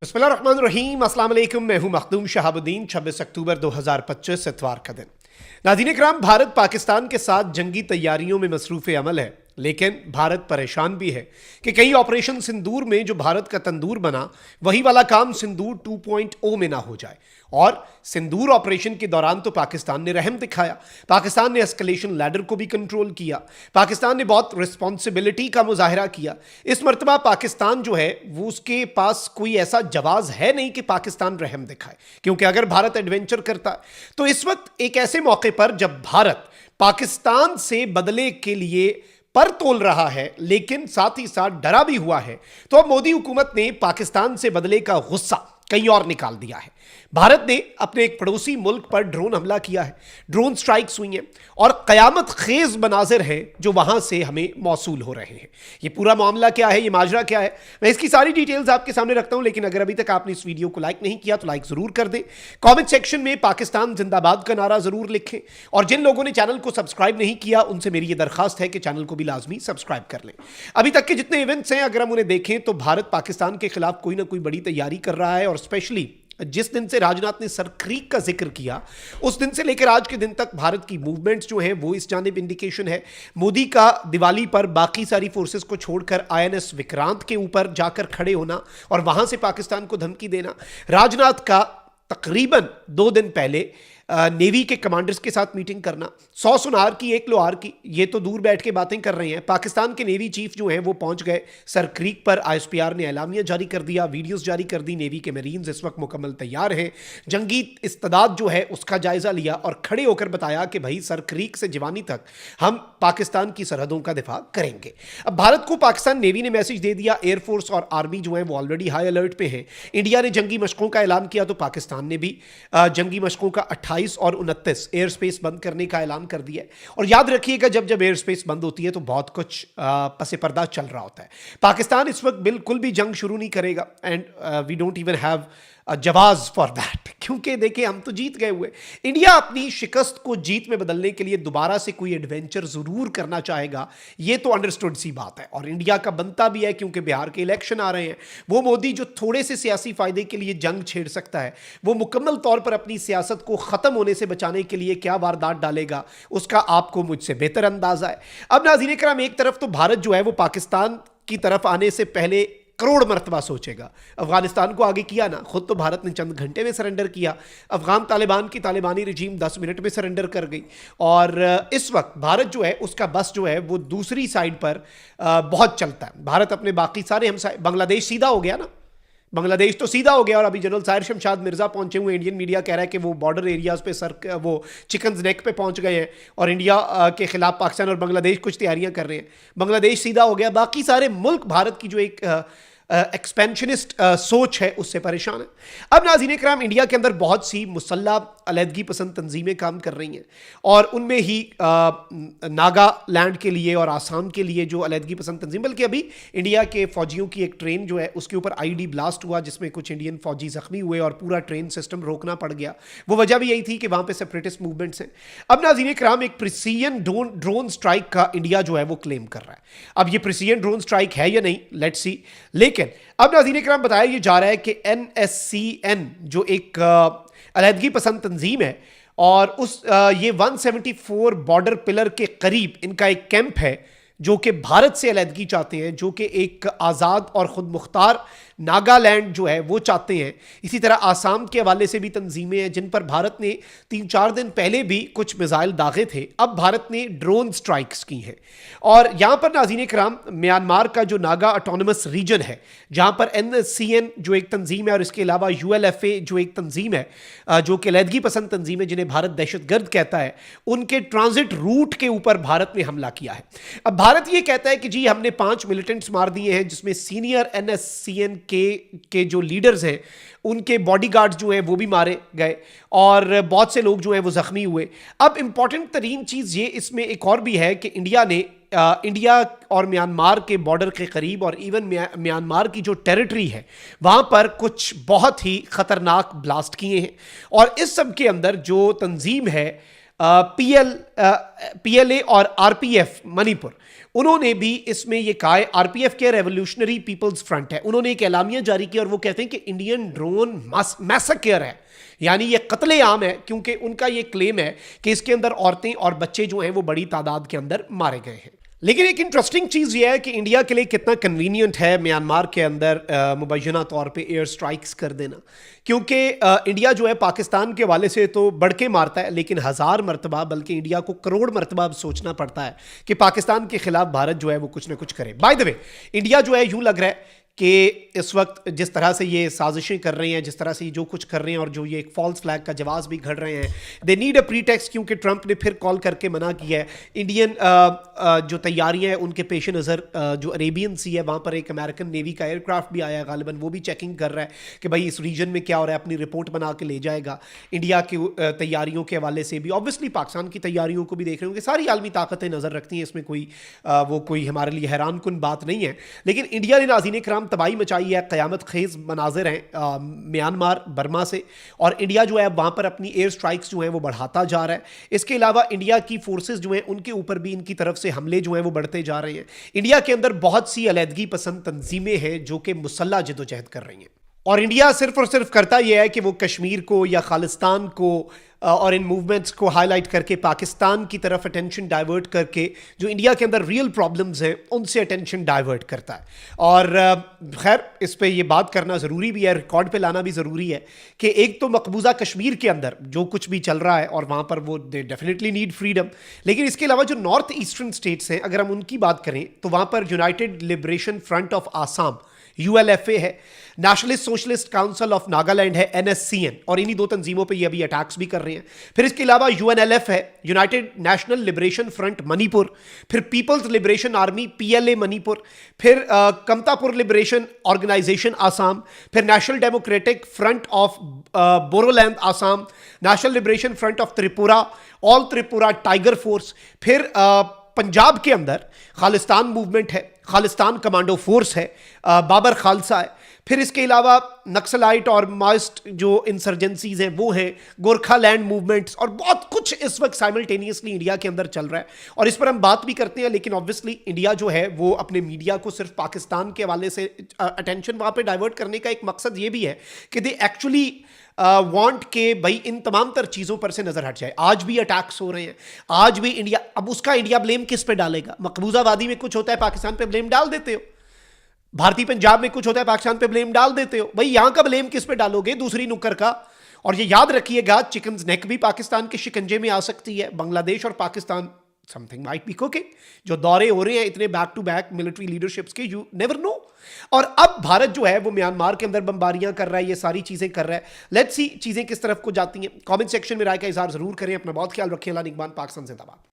बिस्मिल्लाहिर्रहमानिर्रहीम, अस्सलाम वालेकुम। मैं हूं मखदूम शहाबुद्दीन। 26 अक्टूबर 2025 इतवार का दिन। नाज़रीन इकराम, भारत पाकिस्तान के साथ जंगी तैयारियों में मसरूफ़ अमल है, लेकिन भारत परेशान भी है कि कई ऑपरेशन सिंदूर में जो भारत का तंदूर बना, वही वाला काम सिंदूर 2.0 में ना हो जाए। और सिंदूर ऑपरेशन के दौरान तो पाकिस्तान ने रहम दिखाया, पाकिस्तान ने एस्केलेशन लैडर को भी कंट्रोल किया, पाकिस्तान ने बहुत रिस्पॉन्सिबिलिटी का मुजाहरा किया। इस मरतबा पाकिस्तान जो है वो उसके पास कोई ऐसा जवाब है नहीं कि पाकिस्तान रहम दिखाए, क्योंकि अगर भारत एडवेंचर करता है तो इस वक्त एक ऐसे मौके पर जब भारत पाकिस्तान से बदले के लिए पर तोल रहा है, लेकिन साथ ही साथ डरा भी हुआ है, तो अब मोदी हुकूमत ने पाकिस्तान से बदले का गुस्सा कहीं और निकाल दिया है। भारत ने अपने एक पड़ोसी मुल्क पर ड्रोन हमला किया है, ड्रोन स्ट्राइक्स हुई हैं और कयामत खेज मनाजिर हैं जो वहां से हमें मौसूल हो रहे हैं। ये पूरा मामला क्या है, ये माजरा क्या है, मैं इसकी सारी डिटेल्स आपके सामने रखता हूं। लेकिन अगर अभी तक आपने इस वीडियो को लाइक नहीं किया तो लाइक जरूर कर दें, कमेंट सेक्शन में पाकिस्तान जिंदाबाद का नारा जरूर लिखें, और जिन लोगों ने चैनल को सब्सक्राइब नहीं किया उनसे मेरी ये दरखास्त है कि चैनल को भी लाजमी सब्सक्राइब कर लें। अभी तक के जितने इवेंट्स हैं अगर हम उन्हें देखें तो भारत पाकिस्तान के खिलाफ कोई ना कोई बड़ी तैयारी कर रहा है, और स्पेशली जिस दिन से राजनाथ ने सर क्रीक का जिक्र किया उस दिन से लेकर आज के दिन तक भारत की मूवमेंट्स जो हैं वो इस जानिब इंडिकेशन है। मोदी का दिवाली पर बाकी सारी फोर्सेस को छोड़कर आईएनएस विक्रांत के ऊपर जाकर खड़े होना और वहां से पाकिस्तान को धमकी देना, राजनाथ का तकरीबन 2 दिन पहले नेवी के कमांडर्स के साथ मीटिंग करना, 100 सुनार की 1 लोहार की, ये तो दूर बैठ के बातें कर रहे हैं। पाकिस्तान के नेवी चीफ जो हैं वो पहुंच गए सर क्रीक पर, आईएसपीआर ने एलामिया जारी कर दिया, वीडियोस जारी कर दी, नेवी के मरीन्स इस वक्त मुकम्मल तैयार हैं, जंगी इस्तादाद जो है उसका जायजा लिया और खड़े होकर बताया कि भाई सर क्रीक से जवानी तक हम पाकिस्तान की सरहदों का दिफा करेंगे। अब भारत को पाकिस्तान नेवी ने मैसेज दे दिया, एयरफोर्स और आर्मी जो है वो ऑलरेडी हाई अलर्ट पे हैं। इंडिया ने जंगी मशकों का ऐलान किया तो पाकिस्तान ने भी जंगी मशकों का 28 और 29 एयर स्पेस बंद करने का ऐलान कर दिया है। और याद रखिएगा जब जब एयर स्पेस बंद होती है तो बहुत कुछ पसे पर्दा चल रहा होता है। पाकिस्तान इस वक्त बिल्कुल भी जंग शुरू नहीं करेगा, and we don't even have जवाब फॉर दैट, क्योंकि देखिए हम तो जीत गए हुए। इंडिया अपनी शिकस्त को जीत में बदलने के लिए दोबारा से कोई एडवेंचर जरूर करना चाहेगा, ये तो अंडरस्टूड सी बात है, और इंडिया का बनता भी है क्योंकि बिहार के इलेक्शन आ रहे हैं। वो मोदी जो थोड़े से सियासी फायदे के लिए जंग छेड़ सकता है, वो मुकम्मल तौर पर अपनी सियासत को खत्म होने से बचाने के लिए क्या वारदात डालेगा उसका आपको मुझसे बेहतर अंदाजा है। अब नाज़रीन कराम, एक तरफ तो भारत जो है वो पाकिस्तान की तरफ आने से पहले करोड़ मरतबा सोचेगा। अफगानिस्तान को आगे किया ना, खुद तो भारत ने चंद घंटे में सरेंडर किया। अफगान तालिबान की तालिबानी रजीम 10 मिनट में सरेंडर कर गई, और इस वक्त भारत जो है उसका बस जो है वो दूसरी साइड पर बहुत चलता है। भारत अपने बाकी सारे हमसाए, बांग्लादेश सीधा हो गया ना, बांग्लादेश तो सीधा हो गया, और अभी जनरल साहिर शमशाद मिर्जा पहुंचे हुए। इंडियन मीडिया कह रहा है कि वो बॉर्डर एरियाज पे वो चिकन्स नेक पे पहुंच गए हैं और इंडिया के खिलाफ पाकिस्तान और बांग्लादेश कुछ तैयारियां कर रहे हैं। बांग्लादेश सीधा हो गया, बाकी सारे मुल्क भारत की जो एक एक्सपेंशनिस्ट सोच है उससे परेशान है। अब नाज़रीन कराम, इंडिया के अंदर बहुत सी मुसल्ला अलहदगी पसंद तंजीमें काम कर रही हैं, और उनमें ही नागालैंड के लिए और आसाम के लिए जो अलहदगी पसंद तंजीम, बल्कि अभी इंडिया के फौजियों की एक ट्रेन जो है उसके ऊपर आईडी ब्लास्ट हुआ जिसमें कुछ इंडियन फौजी जख्मी हुए और पूरा ट्रेन सिस्टम रोकना पड़ गया। वो वजह भी यही थी कि वहाँ पर सेपरेटिस्ट मूवमेंट्स हैं। अब नाज़रीन कराम, एक प्रिसीजन ड्रोन स्ट्राइक का इंडिया जो है वो क्लेम कर रहा है। अब ये प्रिसीजन ड्रोन स्ट्राइक है या नहीं, लेट्स सी। लेकिन अब नाज़रीन इकराम, बताया ये जा रहा है कि NSCN जो एक अलहदगी पसंद तंजीम है, और ये 174 बॉर्डर पिलर के करीब इनका एक कैंप है जो कि भारत से अलहदगी चाहते हैं, जो कि एक आज़ाद और ख़ुद मुख्तार नागालैंड जो है वो चाहते हैं। इसी तरह आसाम के हवाले से भी तंजीमें हैं जिन पर भारत ने 3-4 दिन पहले भी कुछ मिसाइल दागे थे। अब भारत ने ड्रोन स्ट्राइक्स की हैं, और यहाँ पर नाज़रीन कराम, म्यांमार का जो नागा ऑटोनमस रीजन है जहाँ पर NSCN जो एक तंजीम है और इसके अलावा ULFA जो एक तंजीम है जो कि अलहदगी पसंद तंजीम है जिन्हें भारत दहशतगर्द कहता है, उनके ट्रांजिट रूट के ऊपर भारत ने हमला किया है। अब भारत ये कहता है कि जी हमने 5 मिलिटेंट्स मार दिए हैं, जिसमें सीनियर NSCN के जो लीडर्स हैं उनके बॉडीगार्ड्स जो हैं वो भी मारे गए, और बहुत से लोग जो हैं वो जख्मी हुए। अब इंपॉर्टेंट तरीन चीज़ ये इसमें एक और भी है कि इंडिया ने इंडिया और म्यांमार के बॉर्डर के करीब और इवन म्यांमार की जो टेरिटरी है वहाँ पर कुछ बहुत ही ख़तरनाक ब्लास्ट किए हैं, और इस सब के अंदर जो तंजीम है पीएलए और आरपीएफ मणिपुर, उन्होंने भी इसमें ये कहा है, आरपीएफ के रेवोल्यूशनरी पीपल्स फ्रंट है, उन्होंने एक एलामिया जारी किया और वो कहते हैं कि इंडियन ड्रोन मैसेकर है, यानी ये कत्लेआम है, क्योंकि उनका ये क्लेम है कि इसके अंदर औरतें और बच्चे जो हैं वो बड़ी तादाद के अंदर मारे गए हैं। लेकिन एक इंटरेस्टिंग चीज़ ये है कि इंडिया के लिए कितना कन्वीनियंट है म्यांमार के अंदर मुबैना तौर पे एयर स्ट्राइक्स कर देना, क्योंकि इंडिया जो है पाकिस्तान के वाले से तो बढ़ के मारता है, लेकिन 1000 मरतबा बल्कि इंडिया को करोड़ मरतबा अब सोचना पड़ता है कि पाकिस्तान के खिलाफ भारत जो है वो कुछ ना कुछ करे। बाय द वे, इंडिया जो है यूं लग रहा है कि इस वक्त जिस तरह से ये साजिशें कर रहे हैं, जिस तरह से जो कुछ कर रहे हैं और जो ये एक फॉल्स फ्लैग का जवाब भी घड़ रहे हैं, दे नीड अ प्रीटेक्स्ट, क्योंकि ट्रंप ने फिर कॉल करके मना किया है। इंडियन जो तैयारियां हैं उनके पेश नज़र जो अरेबियन सी है वहाँ पर एक अमेरिकन नेवी का एयरक्राफ्ट भी आया है, गालिबन वो भी चेकिंग कर रहा है कि भाई इस रीजन में क्या हो रहा है, अपनी रिपोर्ट बना के ले जाएगा। इंडिया की तैयारियों के हवाले से भी ऑब्वियसली पाकिस्तान की तैयारियों को भी देख रहे होंगे, सारी आलमी ताकतें नज़र रखती हैं, इसमें कोई हमारे लिए हैरान कुन बात नहीं है। लेकिन इंडिया ने नाज़रीन कराम तबाही मचाई है, क़यामत खेज़ मनाजिर हैं म्यांमार बर्मा से, और इंडिया जो है वहाँ पर अपनी एयर स्ट्राइक्स जो हैं वो बढ़ाता जा रहा है। इसके अलावा इंडिया की फोर्सेस जो हैं उनके ऊपर भी इनकी तरफ से हमले जो हैं वो बढ़ते जा रहे हैं। इंडिया के अंदर बहुत सी अलहदगी पसंद तंजीमें हैं जो कि मुसल्लह जदोजहद कर रही हैं, और इंडिया सिर्फ और सिर्फ करता यह है कि वो कश्मीर को या खालिस्तान को और इन मूवमेंट्स को हाईलाइट करके पाकिस्तान की तरफ अटेंशन डाइवर्ट करके जो इंडिया के अंदर रियल प्रॉब्लम्स हैं उनसे अटेंशन डाइवर्ट करता है। और खैर इस पे ये बात करना ज़रूरी भी है, रिकॉर्ड पे लाना भी ज़रूरी है कि एक तो मकबूजा कश्मीर के अंदर जो कुछ भी चल रहा है और वहाँ पर वो दे डेफिनेटली नीड फ्रीडम, लेकिन इसके अलावा जो नॉर्थ ईस्टर्न स्टेट्स हैं अगर हम उनकी बात करें तो वहाँ पर United liberation Front of Assam ULFA है, nationalist socialist council of Nagaland है NSCN, और इन्हीं दो तंजीमों पे ये अभी अटैक्स भी कर रहे हैं। फिर इसके अलावा UNLF है, United National Liberation Front Manipur, फिर People's Liberation Army PLA Manipur, फिर कमतापुर लिबरेशन ऑर्गेनाइजेशन आसाम, फिर National Democratic Front of Bodoland Assam, National Liberation Front of Tripura, All Tripura Tiger Force, फिर पंजाब के अंदर खालिस्तान मूवमेंट है, खालिस्तान कमांडो फोर्स है, बाबर खालसा है, फिर इसके अलावा नक्सलाइट और माइस्ट जो इंसर्जेंसीज हैं वो हैं, गोरखा लैंड मूवमेंट्स, और बहुत कुछ इस वक्त साइमल्टेनियसली इंडिया के अंदर चल रहा है और इस पर हम बात भी करते हैं। लेकिन ऑब्वियसली इंडिया जो है वो अपने मीडिया को सिर्फ पाकिस्तान के हवाले से अटेंशन वहाँ पे डाइवर्ट करने का एक मकसद ये भी है कि दे एक्चुअली वांट के भाई इन तमाम तर चीज़ों पर से नज़र हट जाए। आज भी अटैक्स हो रहे हैं, आज भी इंडिया, अब उसका इंडिया ब्लेम किस पे डालेगा? मकबूजा वादी में कुछ होता है पाकिस्तान पे ब्लेम डाल देते हो, भारतीय पंजाब में कुछ होता है पाकिस्तान पे ब्लेम डाल देते हो, भाई यहां का ब्लेम किस पे डालोगे? दूसरी नुक्कर का। और ये याद रखिएगा चिकन्स नेक भी पाकिस्तान के शिकंजे में आ सकती है। बांग्लादेश और Pakistan something might be cooking. जो दौरे हो रहे हैं इतने back to back military leaderships के, यू नेवर नो। और अब भारत जो है वो म्यांमार के अंदर बमबारियां कर रहा है, ये सारी चीजें कर रहा है। लेट्स सी चीजें किस तरफ को जाती हैं। कमेंट सेक्शन में राय का इजहार जरूर करें। अपना बहुत ख्याल रखें। अल्लाह निगहबान। पाकिस्तान जिंदाबाद।